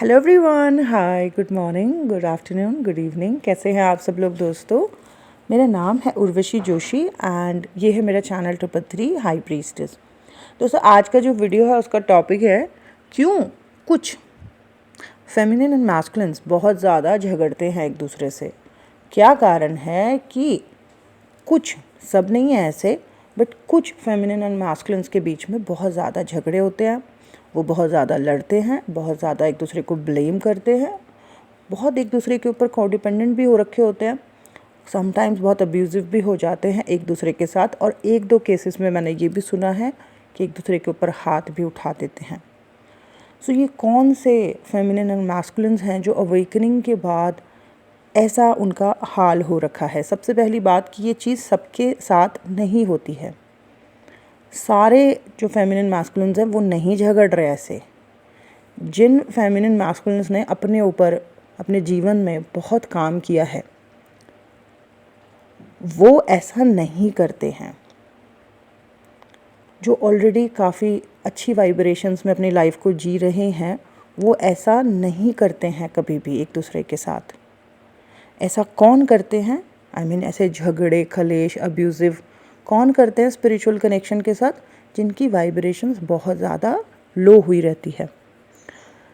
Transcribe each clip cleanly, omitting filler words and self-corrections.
Hello everyone, hi, good morning, good afternoon, good evening. कैसे हैं आप सब लोग दोस्तों। मेरा नाम है उर्वशी जोशी एंड ये है मेरा channel triple three high priestess. दोस्तों आज का जो वीडियो है उसका टॉपिक है क्यों कुछ फेमिनिन एंड मैस्कुलिन्स बहुत ज़्यादा झगड़ते हैं एक दूसरे से। क्या कारण है कि कुछ, सब नहीं है ऐसे, बट कुछ फेमिनिन एंड मैस्कुलिन्स के बीच में बहुत ज़्यादा झगड़े होते हैं। वो बहुत ज़्यादा लड़ते हैं, बहुत ज़्यादा एक दूसरे को ब्लेम करते हैं, बहुत एक दूसरे के ऊपर कोडिपेंडेंट भी हो रखे होते हैं। समटाइम्स बहुत अब्यूज़िव भी हो जाते हैं एक दूसरे के साथ, और एक दो केसेस में मैंने ये भी सुना है कि एक दूसरे के ऊपर हाथ भी उठा देते हैं। सो ये कौन से फेमिनिन एंड मैस्कुलिन्स हैं जो अवेकनिंग के बाद ऐसा उनका हाल हो रखा है। सबसे पहली बात कि ये चीज़ सबके साथ नहीं होती है। सारे जो फेमिनिन मैस्कुलिन्स हैं वो नहीं झगड़ रहे ऐसे। जिन फेमिनिन मैस्कुलिन्स ने अपने ऊपर अपने जीवन में बहुत काम किया है वो ऐसा नहीं करते हैं। जो ऑलरेडी काफ़ी अच्छी वाइब्रेशंस में अपनी लाइफ को जी रहे हैं वो ऐसा नहीं करते हैं कभी भी एक दूसरे के साथ। ऐसा कौन करते हैं, आई मीन ऐसे झगड़े, खलेश, अब्यूज़िव कौन करते हैं स्पिरिचुअल कनेक्शन के साथ? जिनकी वाइब्रेशंस बहुत ज़्यादा लो हुई रहती है,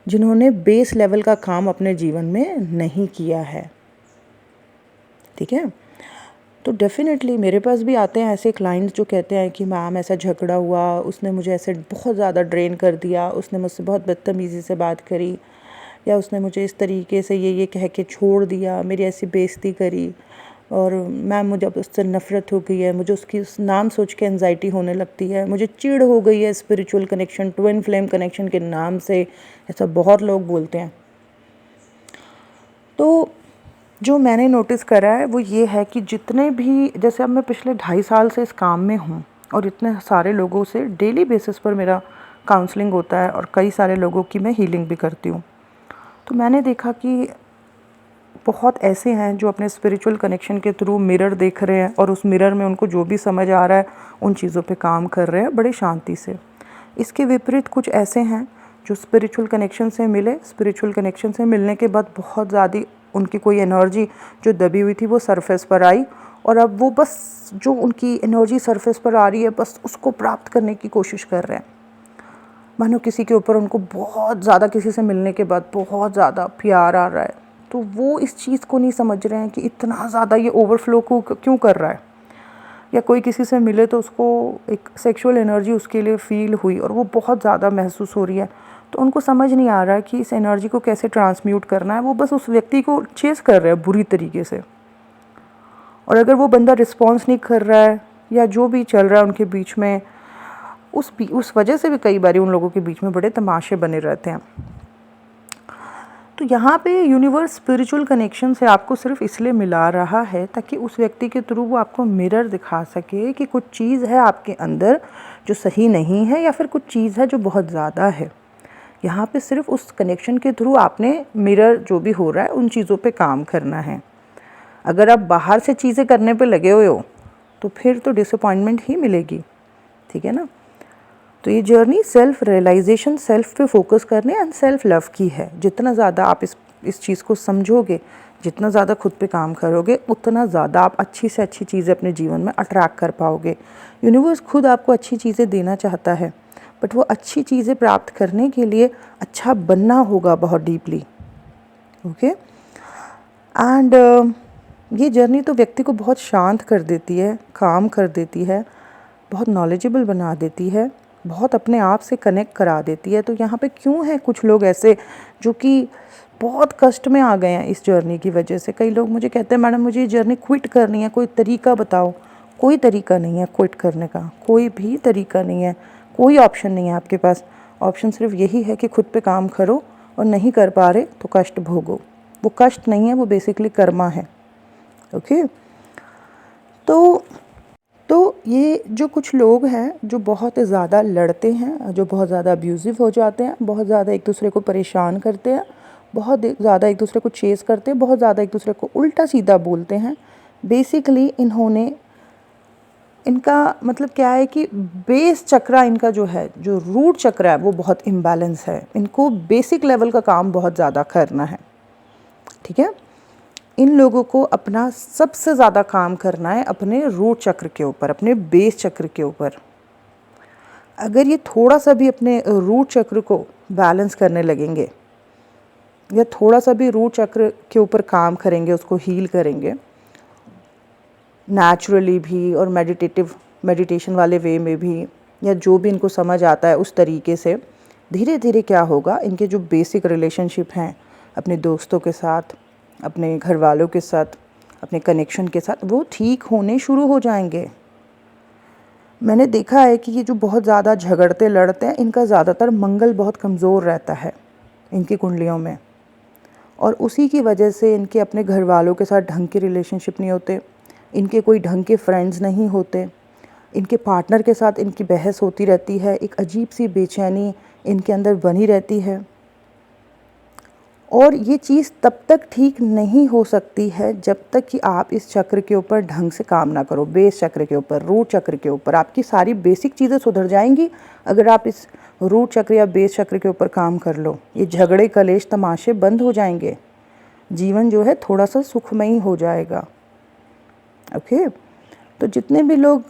जिन्होंने बेस लेवल का काम अपने जीवन में नहीं किया है। ठीक है, तो डेफिनेटली मेरे पास भी आते हैं ऐसे क्लाइंट्स जो कहते हैं कि मैम ऐसा झगड़ा हुआ, उसने मुझे ऐसे बहुत ज़्यादा ड्रेन कर दिया, उसने मुझसे बहुत बदतमीज़ी से बात करी, या उसने मुझे इस तरीके से ये कह के छोड़ दिया, मेरी ऐसी बेइज्जती करी, और मैम मुझे अब उससे नफ़रत हो गई है, मुझे उसकी उस नाम सोच के एंजाइटी होने लगती है, मुझे चिढ़ हो गई है spiritual connection, twin flame connection के नाम से। ऐसा बहुत लोग बोलते हैं। तो जो मैंने नोटिस करा है वो ये है कि जितने भी, जैसे अब मैं पिछले 2.5 साल से इस काम में हूँ और इतने सारे लोगों से डेली बेसिस पर मेरा काउंसलिंग होता है और कई सारे लोगों की मैं हीलिंग भी करती हूँ, तो मैंने देखा कि बहुत ऐसे हैं जो अपने स्पिरिचुअल कनेक्शन के थ्रू मिरर देख रहे हैं और उस मिरर में उनको जो भी समझ आ रहा है उन चीज़ों पे काम कर रहे हैं बड़े शांति से। इसके विपरीत कुछ ऐसे हैं जो स्पिरिचुअल कनेक्शन से मिले, स्पिरिचुअल कनेक्शन से मिलने के बाद बहुत ज़्यादा उनकी कोई एनर्जी जो दबी हुई थी वो सरफेस पर आई, और अब वो बस जो उनकी एनर्जी सरफेस पर आ रही है बस उसको प्राप्त करने की कोशिश कर रहे हैं। मानो किसी के ऊपर उनको बहुत ज़्यादा, किसी से मिलने के बाद बहुत ज़्यादा प्यार आ रहा है, तो वो इस चीज़ को नहीं समझ रहे हैं कि इतना ज़्यादा ये ओवरफ्लो को क्यों कर रहा है। या कोई किसी से मिले तो उसको एक सेक्सुअल एनर्जी उसके लिए फ़ील हुई और वो बहुत ज़्यादा महसूस हो रही है, तो उनको समझ नहीं आ रहा है कि इस एनर्जी को कैसे ट्रांसम्यूट करना है। वो बस उस व्यक्ति को चेस कर रहे हैं बुरी तरीके से, और अगर वो बंदा रिस्पॉन्स नहीं कर रहा है या जो भी चल रहा है उनके बीच में, उस वजह से भी कई बार उन लोगों के बीच में बड़े तमाशे बने रहते हैं। तो यहाँ पे यूनिवर्स स्पिरिचुअल कनेक्शन से आपको सिर्फ इसलिए मिला रहा है ताकि उस व्यक्ति के थ्रू वो आपको मिरर दिखा सके कि कुछ चीज़ है आपके अंदर जो सही नहीं है, या फिर कुछ चीज़ है जो बहुत ज़्यादा है। यहाँ पे सिर्फ उस कनेक्शन के थ्रू आपने मिरर जो भी हो रहा है उन चीज़ों पे काम करना है। अगर आप बाहर से चीज़ें करने पे लगे हुए हो तो फिर तो डिसअपॉइंटमेंट ही मिलेगी। ठीक है ना। तो ये जर्नी सेल्फ रियलाइजेशन, सेल्फ पे फोकस करने एंड सेल्फ लव की है। जितना ज़्यादा आप इस चीज़ को समझोगे, जितना ज़्यादा खुद पे काम करोगे, उतना ज़्यादा आप अच्छी से अच्छी चीज़ें अपने जीवन में अट्रैक्ट कर पाओगे। यूनिवर्स खुद आपको अच्छी चीज़ें देना चाहता है, बट वो अच्छी चीज़ें प्राप्त करने के लिए अच्छा बनना होगा बहुत डीपली। ओके। एंड ये जर्नी तो व्यक्ति को बहुत शांत कर देती है, काम कर देती है, बहुत नॉलेजेबल बना देती है, बहुत अपने आप से कनेक्ट करा देती है। तो यहाँ पे क्यों है कुछ लोग ऐसे जो कि बहुत कष्ट में आ गए हैं इस जर्नी की वजह से। कई लोग मुझे कहते हैं मैडम मुझे ये जर्नी क्विट करनी है, कोई तरीका बताओ। कोई तरीका नहीं है क्विट करने का, कोई भी तरीका नहीं है, कोई ऑप्शन नहीं है आपके पास। ऑप्शन सिर्फ यही है कि खुद पे काम करो, और नहीं कर पा रहे तो कष्ट भोगो। वो कष्ट नहीं है, वो बेसिकली कर्मा है। ओके। तो ये जो कुछ लोग हैं जो बहुत ज़्यादा लड़ते हैं, जो बहुत ज़्यादा अब्यूज़िव हो जाते हैं, बहुत ज़्यादा एक दूसरे को परेशान करते हैं, बहुत ज़्यादा एक दूसरे को चेस करते हैं, बहुत ज़्यादा एक दूसरे को उल्टा सीधा बोलते हैं, बेसिकली इन्होंने इनका मतलब क्या है कि बेस चक्र इनका जो है, जो रूट चक्र है वो बहुत इम्बैलेंस है। इनको बेसिक लेवल का काम बहुत ज़्यादा करना है, ठीक है। इन लोगों को अपना सबसे ज़्यादा काम करना है अपने रूट चक्र के ऊपर, अपने बेस चक्र के ऊपर। अगर ये थोड़ा सा भी अपने रूट चक्र को बैलेंस करने लगेंगे या थोड़ा सा भी रूट चक्र के ऊपर काम करेंगे, उसको हील करेंगे नेचुरली भी और मेडिटेशन वाले वे में भी, या जो भी इनको समझ आता है उस तरीके से, धीरे धीरे क्या होगा, इनके जो बेसिक रिलेशनशिप हैं अपने दोस्तों के साथ, अपने घर वालों के साथ, अपने कनेक्शन के साथ, वो ठीक होने शुरू हो जाएंगे। मैंने देखा है कि ये जो बहुत ज़्यादा झगड़ते लड़ते हैं, इनका ज़्यादातर मंगल बहुत कमज़ोर रहता है इनकी कुंडलियों में, और उसी की वजह से इनके अपने घर वालों के साथ ढंग के रिलेशनशिप नहीं होते, इनके कोई ढंग के फ्रेंड्स नहीं होते, इनके पार्टनर के साथ इनकी बहस होती रहती है, एक अजीब सी बेचैनी इनके अंदर बनी रहती है। और ये चीज़ तब तक ठीक नहीं हो सकती है जब तक कि आप इस चक्र के ऊपर ढंग से काम ना करो, बेस चक्र के ऊपर, रूट चक्र के ऊपर। आपकी सारी बेसिक चीज़ें सुधर जाएंगी अगर आप इस रूट चक्र या बेस चक्र के ऊपर काम कर लो। ये झगड़े कलेश तमाशे बंद हो जाएंगे, जीवन जो है थोड़ा सा सुखमयी हो जाएगा। ओके, तो जितने भी लोग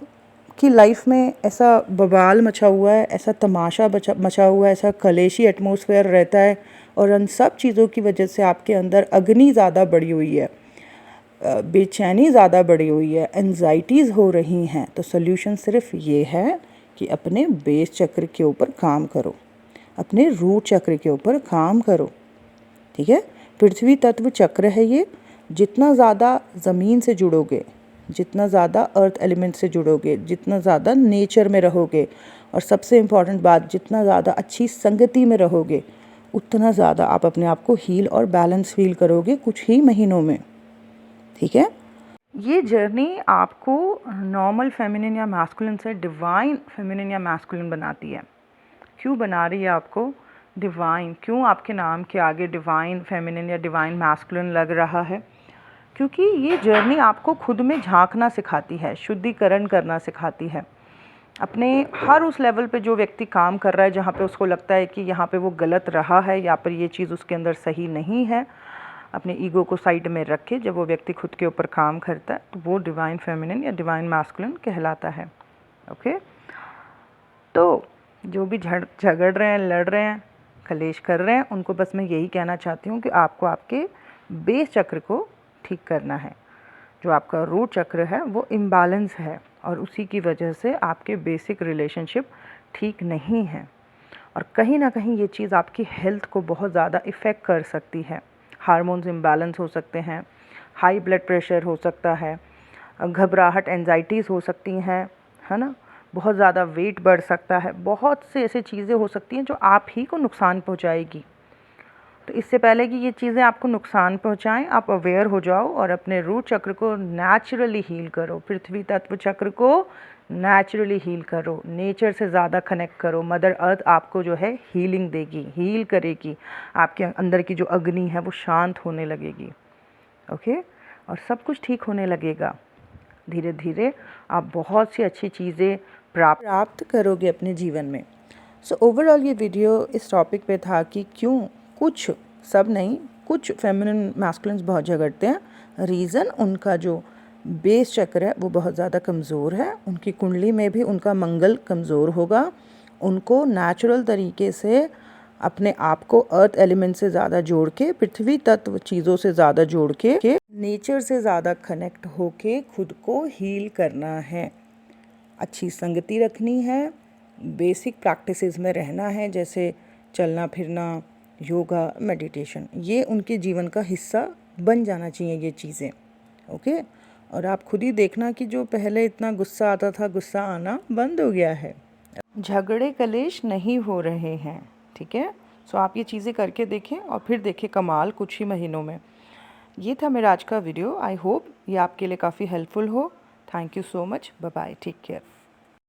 की लाइफ में ऐसा बवाल मचा हुआ है, ऐसा तमाशा मचा हुआ है, ऐसा कलेशी एटमॉस्फेयर रहता है, और उन सब चीज़ों की वजह से आपके अंदर अग्नि ज़्यादा बढ़ी हुई है, बेचैनी ज़्यादा बढ़ी हुई है, एंजाइटीज़ हो रही हैं, तो सोल्यूशन सिर्फ ये है कि अपने बेस चक्र के ऊपर काम करो, अपने रूट चक्र के ऊपर काम करो, ठीक है। पृथ्वी तत्व चक्र है ये। जितना ज़्यादा ज़मीन से जुड़ोगे, जितना ज़्यादा अर्थ एलिमेंट से जुड़ोगे, जितना ज़्यादा नेचर में रहोगे, और सबसे इम्पॉर्टेंट बात, जितना ज़्यादा अच्छी संगति में रहोगे, उतना ज़्यादा आप अपने आप को हील और बैलेंस फील करोगे कुछ ही महीनों में, ठीक है। ये जर्नी आपको नॉर्मल फेमिनिन या मैस्कुलिन से डिवाइन फेमिनिन या मैस्कुलिन बनाती है। क्यों बना रही है आपको डिवाइन? क्यों आपके नाम के आगे डिवाइन फेमिनिन या डिवाइन मैस्कुलिन लग रहा है? क्योंकि ये जर्नी आपको खुद में झांकना सिखाती है, शुद्धिकरण करना सिखाती है। अपने हर उस लेवल पे जो व्यक्ति काम कर रहा है जहाँ पे उसको लगता है कि यहाँ पे वो गलत रहा है या पर ये चीज़ उसके अंदर सही नहीं है, अपने ईगो को साइड में रख के जब वो व्यक्ति खुद के ऊपर काम करता है तो वो डिवाइन फेमिनिन या डिवाइन मैस्कुलिन कहलाता है। ओके, तो जो भी झगड़ रहे हैं, लड़ रहे हैं, कलेश कर रहे हैं, उनको बस मैं यही कहना चाहती हूँ कि आपको आपके बेस चक्र को ठीक करना है। जो आपका रूट चक्र है वो इम्बैलेंस है, और उसी की वजह से आपके बेसिक रिलेशनशिप ठीक नहीं है, और कहीं ना कहीं ये चीज़ आपकी हेल्थ को बहुत ज़्यादा इफ़ेक्ट कर सकती है। हार्मोन्स इम्बैलेंस हो सकते हैं, हाई ब्लड प्रेशर हो सकता है, घबराहट, एंजाइटीज़ हो सकती हैं, है ना, बहुत ज़्यादा वेट बढ़ सकता है, बहुत से ऐसी चीज़ें हो सकती हैं जो आप ही को नुकसान पहुंचाएगी। तो इससे पहले कि ये चीज़ें आपको नुकसान पहुंचाएं, आप अवेयर हो जाओ और अपने रूट चक्र को नेचुरली हील करो, पृथ्वी तत्व चक्र को नेचुरली हील करो, नेचर से ज़्यादा कनेक्ट करो। मदर अर्थ आपको जो है हीलिंग देगी, हील करेगी, आपके अंदर की जो अग्नि है वो शांत होने लगेगी। ओके, और सब कुछ ठीक होने लगेगा। धीरे धीरे आप बहुत सी अच्छी चीज़ें प्राप्त करोगे अपने जीवन में। सो ओवरऑल ये वीडियो इस टॉपिक पे था कि क्यों कुछ, सब नहीं, कुछ फेमिनिन मैस्कुलिन्स बहुत झगड़ते हैं। रीज़न उनका जो बेस चक्र है वो बहुत ज़्यादा कमज़ोर है, उनकी कुंडली में भी उनका मंगल कमज़ोर होगा। उनको नेचुरल तरीके से अपने आप को अर्थ एलिमेंट से ज़्यादा जोड़ के, पृथ्वी तत्व चीज़ों से ज़्यादा जोड़ के, नेचर से ज़्यादा कनेक्ट होके खुद को हील करना है। अच्छी संगति रखनी है, बेसिक प्रैक्टिसेस में रहना है, जैसे चलना फिरना, योगा, मेडिटेशन, ये उनके जीवन का हिस्सा बन जाना चाहिए ये चीज़ें। ओके, और आप खुद ही देखना कि जो पहले इतना गुस्सा आता था, गुस्सा आना बंद हो गया है, झगड़े कलेश नहीं हो रहे हैं, ठीक है। सो आप ये चीज़ें करके देखें और फिर देखें कमाल कुछ ही महीनों में। ये था मेरा आज का वीडियो। आई होप ये आपके लिए काफ़ी हेल्पफुल हो। Thank you so much, bye bye, take care.